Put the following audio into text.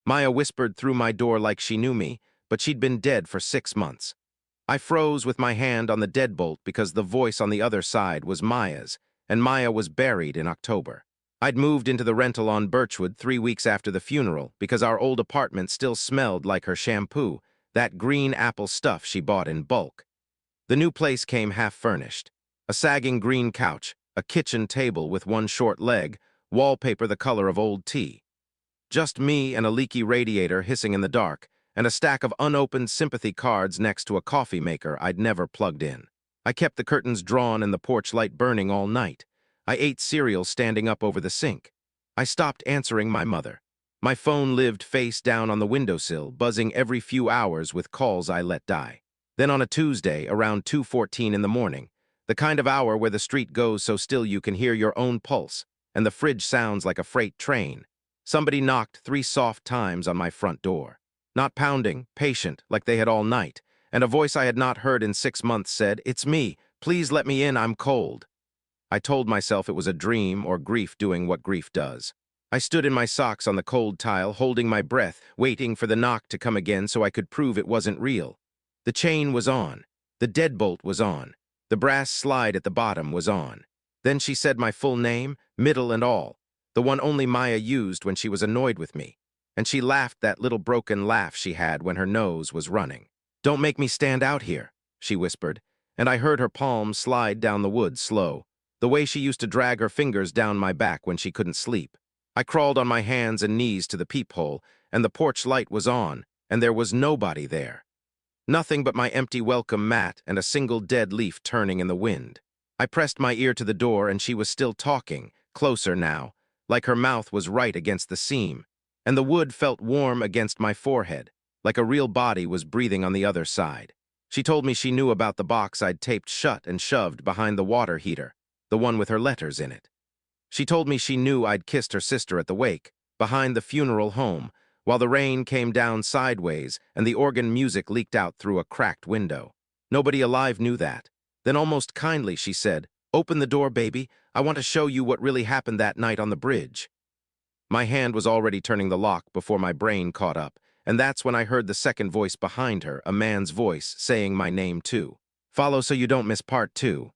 Maya whispered through my door like she knew me, but she'd been dead for 6 months. I froze with my hand on the deadbolt because the voice on the other side was Maya's, and Maya was buried in October. I'd moved into the rental on Birchwood 3 weeks after the funeral because our old apartment still smelled like her shampoo, that green apple stuff she bought in bulk. The new place came half-furnished. A sagging green couch, a kitchen table with one short leg, wallpaper the color of old tea. Just me and a leaky radiator hissing in the dark, and a stack of unopened sympathy cards next to a coffee maker I'd never plugged in. I kept the curtains drawn and the porch light burning all night. I ate cereal standing up over the sink. I stopped answering my mother. My phone lived face down on the windowsill, buzzing every few hours with calls I let die. Then on a Tuesday, around 2:14 in the morning, the kind of hour where the street goes so still you can hear your own pulse, and the fridge sounds like a freight train, somebody knocked 3 soft times on my front door. Not pounding, patient, like they had all night, and a voice I had not heard in 6 months said, "It's me. Please let me in, I'm cold." I told myself it was a dream or grief doing what grief does. I stood in my socks on the cold tile, holding my breath, waiting for the knock to come again so I could prove it wasn't real. The chain was on. The deadbolt was on. The brass slide at the bottom was on. Then she said my full name, middle and all, the one only Maya used when she was annoyed with me. And she laughed that little broken laugh she had when her nose was running. "Don't make me stand out here," she whispered, and I heard her palm slide down the wood slow, the way she used to drag her fingers down my back when she couldn't sleep. I crawled on my hands and knees to the peephole, and the porch light was on, and there was nobody there. Nothing but my empty welcome mat and a single dead leaf turning in the wind. I pressed my ear to the door and she was still talking, closer now, like her mouth was right against the seam, and the wood felt warm against my forehead, like a real body was breathing on the other side. She told me she knew about the box I'd taped shut and shoved behind the water heater, the one with her letters in it. She told me she knew I'd kissed her sister at the wake, behind the funeral home, while the rain came down sideways and the organ music leaked out through a cracked window. Nobody alive knew that. Then almost kindly she said, "Open the door, baby. I want to show you what really happened that night on the bridge." My hand was already turning the lock before my brain caught up, and that's when I heard the second voice behind her, a man's voice, saying my name too. "Follow so you don't miss part 2.